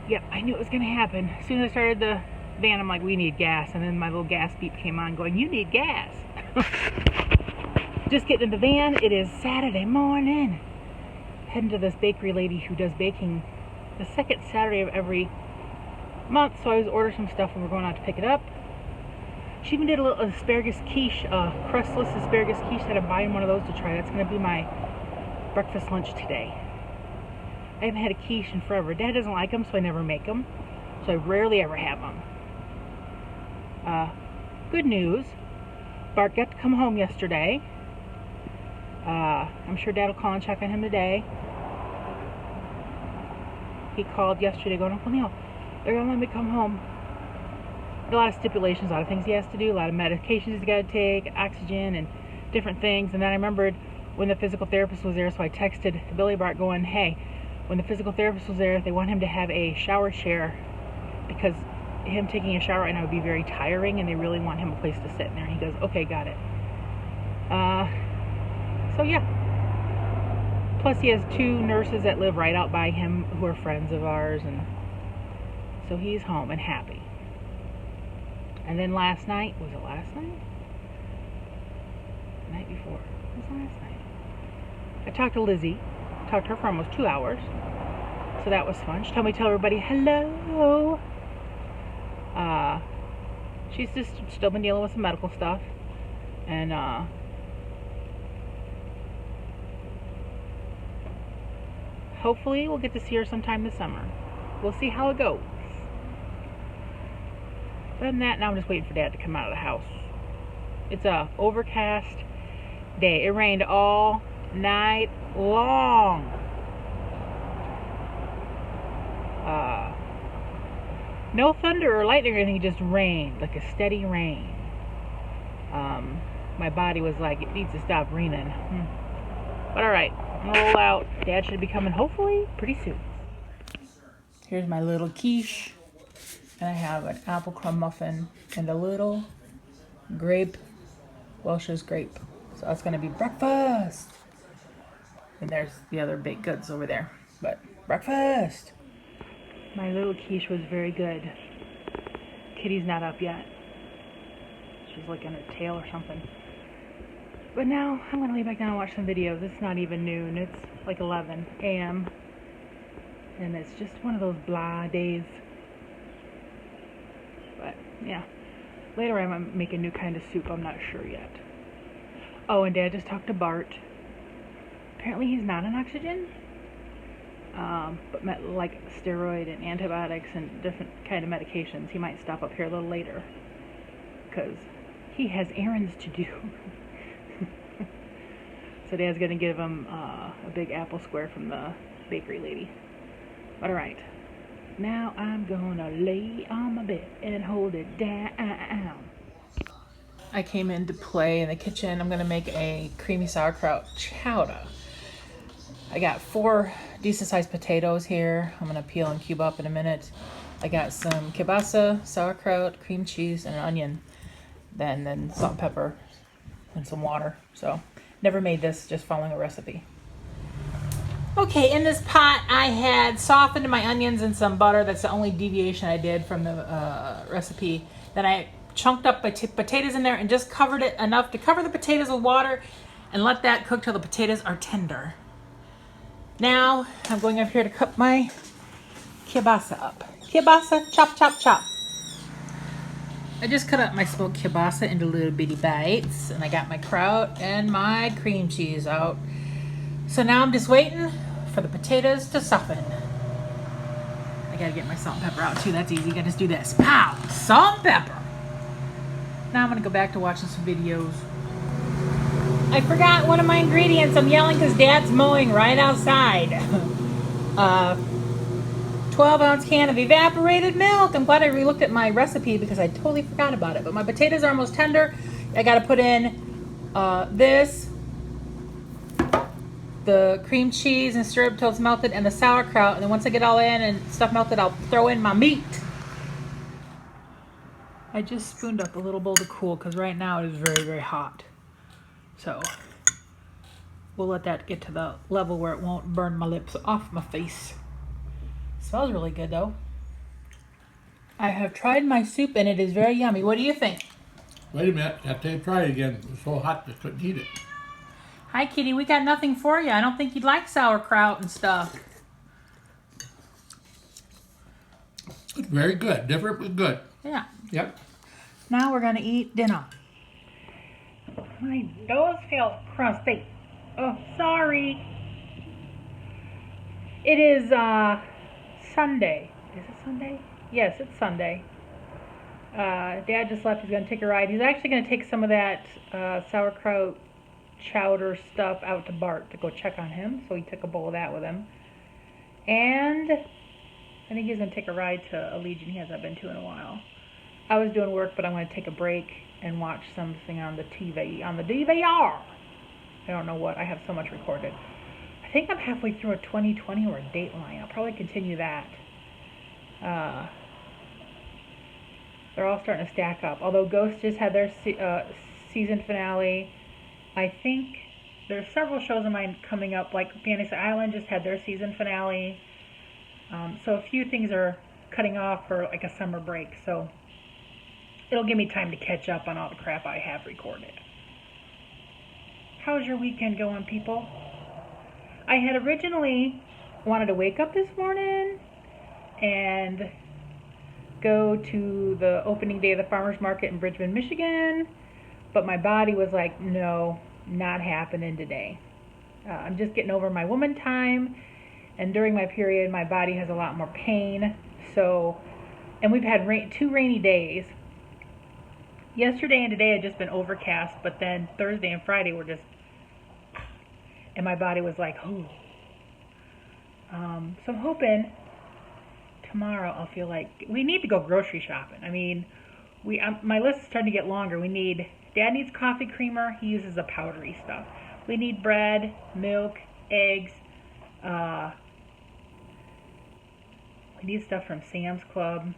Yep, I knew it was going to happen. As soon as I started the van, I'm like, we need gas. And then my little gas beep came on going, you need gas. Just getting in the van. It is Saturday morning. Heading to this bakery lady who does baking the second Saturday of every month. So I was ordering some stuff and we're going out to pick it up. She even did a little asparagus quiche, crustless asparagus quiche that I'm buying one of those to try. That's going to be my breakfast lunch today. I haven't had a quiche in forever. Dad doesn't like them, so I never make them. So I rarely ever have them. Good news. Bart got to come home yesterday. I'm sure Dad will call and check on him today. He called yesterday going, Uncle Neil, they're going to let me come home. A lot of stipulations, a lot of things he has to do, a lot of medications he's got to take, oxygen and different things. And then I remembered when the physical therapist was there, so I texted Billy Bart going, hey, when the physical therapist was there, they want him to have a shower chair because him taking a shower right now would be very tiring and they really want him a place to sit in there. And he goes, okay, got it. So yeah. Plus he has 2 nurses that live right out by him who are friends of ours, and so he's home and happy. And then last night, was it last night? The night before. It was last night. I talked to Lizzie. Talked to her for almost 2 hours. So that was fun. She told me to tell everybody hello. She's just still been dealing with some medical stuff. And hopefully we'll get to see her sometime this summer. We'll see how it goes. Other than that, now I'm just waiting for Dad to come out of the house. It's a overcast day. It rained all night long. No thunder or lightning or anything, just rain, like a steady rain. My body was like, it needs to stop raining. But alright, I'm gonna roll out. Dad should be coming hopefully pretty soon. Here's my little quiche. And I have an apple crumb muffin and a little grape, Welch's grape. So that's going to be breakfast. And there's the other baked goods over there. But breakfast. My little quiche was very good. Kitty's not up yet. She's licking her tail or something. But now I'm going to lay back down and watch some videos. It's not even noon. It's like 11 a.m. And it's just one of those blah days. But yeah, later I might make a new kind of soup. I'm not sure yet. Oh, and Dad just talked to Bart. Apparently he's not on oxygen, but like steroid and antibiotics and different kind of medications. He might stop up here a little later because he has errands to do. So Dad's gonna give him a big apple square from the bakery lady. But all right. Now I'm gonna lay on my bed and hold it down. I came in to play in the kitchen. I'm gonna make a creamy sauerkraut chowder. I got 4 decent sized potatoes here. I'm gonna peel and cube up in a minute. I got some kielbasa, sauerkraut, cream cheese, and an onion. Then salt and pepper and some water. So never made this, just following a recipe. Okay, in this pot, I had softened my onions in some butter. That's the only deviation I did from the recipe. Then I chunked up potatoes in there and just covered it enough to cover the potatoes with water and let that cook till the potatoes are tender. Now, I'm going up here to cook my kielbasa up. Kielbasa, chop, chop, chop. I just cut up my smoked kielbasa into little bitty bites, and I got my kraut and my cream cheese out. So now I'm just waiting for the potatoes to soften. I gotta get my salt and pepper out too. That's easy. You gotta just do this. Pow! Salt and pepper. Now I'm gonna go back to watching some videos. I forgot one of my ingredients. I'm yelling because Dad's mowing right outside. 12-ounce can of evaporated milk. I'm glad I re-looked at my recipe because I totally forgot about it. But my potatoes are almost tender. I gotta put in this, the cream cheese, and stir it until it's melted, and the sauerkraut. And then once I get all in and stuff melted, I'll throw in my meat. I just spooned up a little bowl to cool because right now it is very, very hot. So we'll let that get to the level where it won't burn my lips off my face. Smells really good though. I have tried my soup and it is very yummy. What do you think? Wait a minute, I have to try it again. It was so hot I couldn't eat it. Hi, Kitty. We got nothing for you. I don't think you'd like sauerkraut and stuff. It's very good. Different but good. Yeah. Yep. Now we're going to eat dinner. My nose feels crusty. Oh, sorry. It is Sunday. Is it Sunday? Yes, it's Sunday. Dad just left. He's going to take a ride. He's actually going to take some of that sauerkraut chowder stuff out to Bart to go check on him. So he took a bowl of that with him. And I think he's going to take a ride to a Legion he hasn't been to in a while. I was doing work, but I'm going to take a break and watch something on the TV, on the DVR. I don't know what. I have so much recorded. I think I'm halfway through a 2020 or a Dateline. I'll probably continue that. They're all starting to stack up. Although Ghost just had their season finale. I think there's several shows of mine coming up, like Fantasy Island just had their season finale. So a few things are cutting off for like a summer break. So it'll give me time to catch up on all the crap I have recorded. How's your weekend going, people? I had originally wanted to wake up this morning and go to the opening day of the farmers market in Bridgman, Michigan, but my body was like, no, not happening today. I'm just getting over my woman time, and during my period my body has a lot more pain. So, and we've had 2 rainy days. Yesterday and today had just been overcast, but then Thursday and Friday were just, and my body was like, ooh. So I'm hoping tomorrow I'll feel like we need to go grocery shopping. I mean, my list is starting to get longer. Dad needs coffee creamer. He uses the powdery stuff. We need bread, milk, eggs. We need stuff from Sam's Club.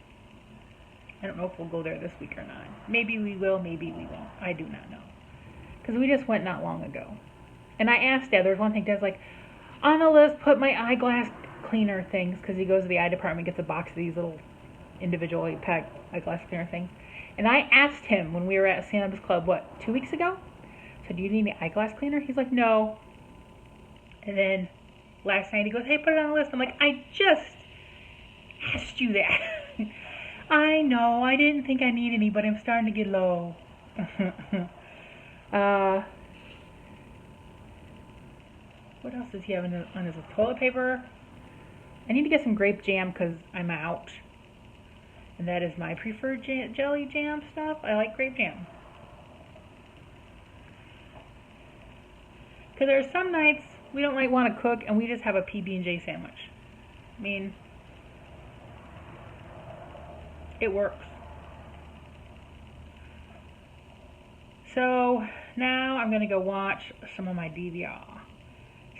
I don't know if we'll go there this week or not. Maybe we will, maybe we won't. I do not know. Because we just went not long ago. And I asked Dad, there's one thing, Dad's like, on the list, put my eyeglass cleaner things, because he goes to the eye department, gets a box of these little individually packed eyeglass cleaner things. And I asked him when we were at Sam's Club, 2 weeks ago? I said, do you need any eyeglass cleaner? He's like, no. And then last night he goes, hey, put it on the list. I'm like, I just asked you that. I know, I didn't think I need any, but I'm starting to get low. What else does he have on his toilet paper? I need to get some grape jam because I'm out. And that is my preferred jelly jam stuff. I like grape jam. Because there are some nights we don't want to cook and we just have a PB&J sandwich. I mean, it works. So now I'm going to go watch some of my DVR.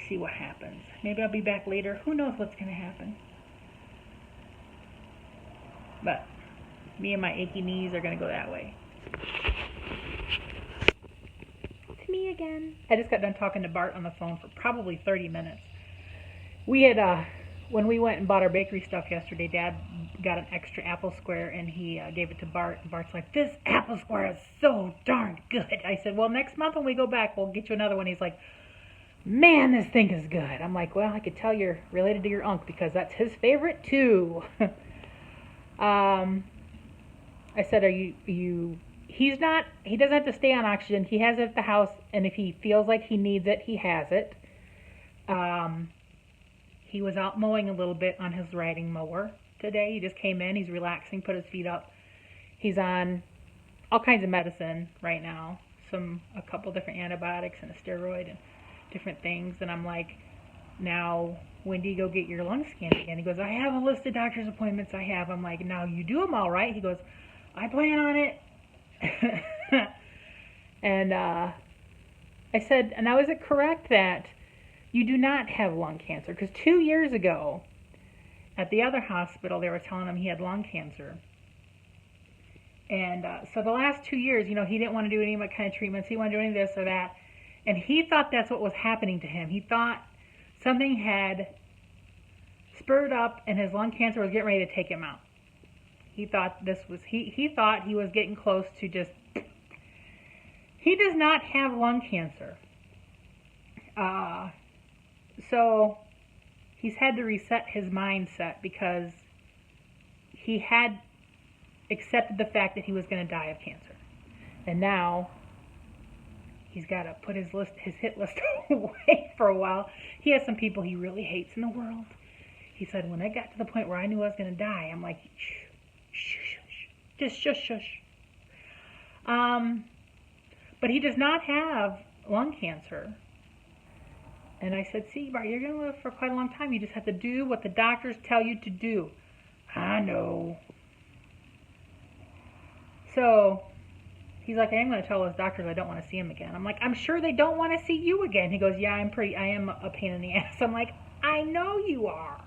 See what happens. Maybe I'll be back later. Who knows what's going to happen. But me and my achy knees are going to go that way. It's me again. I just got done talking to Bart on the phone for probably 30 minutes. We had, when we went and bought our bakery stuff yesterday, Dad got an extra apple square and he gave it to Bart. And Bart's like, this apple square is so darn good. I said, well, next month when we go back, we'll get you another one. He's like, man, this thing is good. I'm like, well, I could tell you're related to your uncle because that's his favorite too. I said, he doesn't have to stay on oxygen. He has it at the house, and if he feels like he needs it, he has it. He was out mowing a little bit on his riding mower today. He just came in, he's relaxing, put his feet up. He's on all kinds of medicine right now. A couple different antibiotics and a steroid and different things. And I'm like, now, when do you go get your lung scanned again? He goes, I have a list of doctor's appointments I have. I'm like, now you do them all right? He goes, I plan on it. And I said, and now is it correct that you do not have lung cancer? Because 2 years ago, at the other hospital, they were telling him he had lung cancer. And so the last 2 years, he didn't want to do any kind of treatments. He wanted to do any of this or that. And he thought that's what was happening to him. He thought something had spurred up and his lung cancer was getting ready to take him out. He thought he thought he was getting close to just. He does not have lung cancer. So he's had to reset his mindset because he had accepted the fact that he was going to die of cancer. And now he's got to put his hit list away for a while. He has some people he really hates in the world. He said, when I got to the point where I knew I was going to die, I'm like, shh, shh, shh, just shush, shush. But he does not have lung cancer. And I said, see, Bart, you're going to live for quite a long time. You just have to do what the doctors tell you to do. I know. So he's like, I am going to tell those doctors I don't want to see him again. I'm like, I'm sure they don't want to see you again. He goes, yeah, I am a pain in the ass. I'm like, I know you are.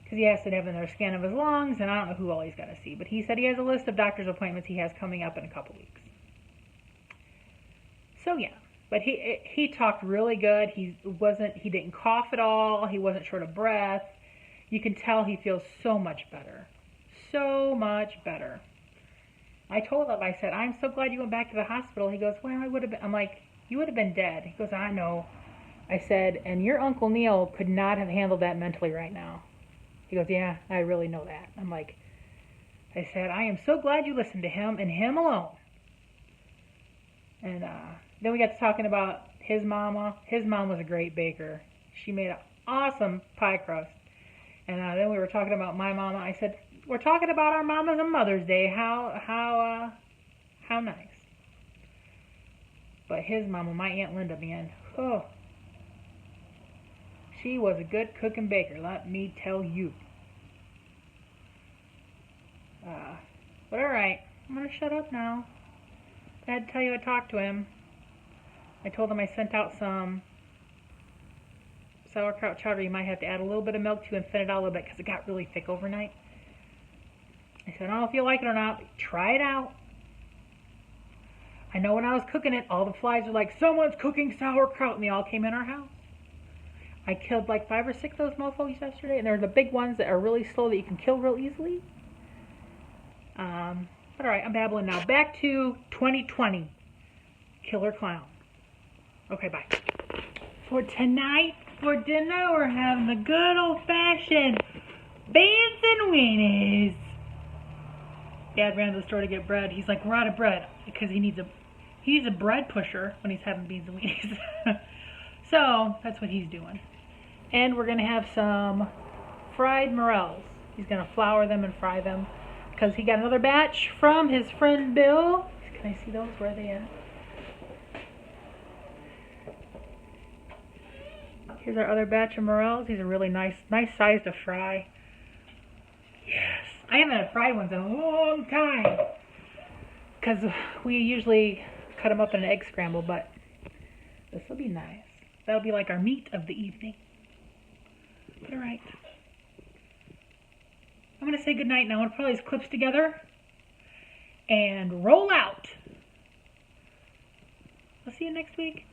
Because he has to have another scan of his lungs, and I don't know who all he's got to see. But he said he has a list of doctor's appointments he has coming up in a couple weeks. So yeah, but he talked really good. He didn't cough at all. He wasn't short of breath. You can tell he feels so much better. So much better. I told him, I said, I'm so glad you went back to the hospital. He goes, well, I would have been. I'm like, you would have been dead. He goes, I know. I said, and your Uncle Neil could not have handled that mentally right now. He goes, yeah, I really know that. I'm like, I said, I am so glad you listened to him and him alone. And then we got to talking about his mama. His mom was a great baker. She made an awesome pie crust. And then we were talking about my mama. I said, we're talking about our mamas on Mother's Day. How nice. But his mama, my Aunt Linda, man, oh, she was a good cook and baker, let me tell you. But alright, I'm going to shut up now. I had to tell you I talked to him. I told him I sent out some sauerkraut chowder. You might have to add a little bit of milk to and thin it out a little bit because it got really thick overnight. I said, I don't know if you like it or not, but try it out. I know when I was cooking it, all the flies were like, someone's cooking sauerkraut, and they all came in our house. I killed like 5 or 6 of those mofos yesterday, and they're the big ones that are really slow that you can kill real easily. But alright, I'm babbling now. Back to 2020. Killer Clown. Okay, bye. For tonight, for dinner, we're having the good old-fashioned beans and weenies. Dad ran to the store to get bread. He's like, we're out of bread, because he needs a bread pusher when he's having beans and weenies. So, that's what he's doing. And we're going to have some fried morels. He's going to flour them and fry them, because he got another batch from his friend Bill. Can I see those? Where are they at? Here's our other batch of morels. These are really nice size to fry. Yes. I haven't had fried ones in a long time, because we usually cut them up in an egg scramble, but this will be nice. That'll be like our meat of the evening. But alright. I'm going to say goodnight now. I'm going to put all these clips together and roll out. I'll see you next week.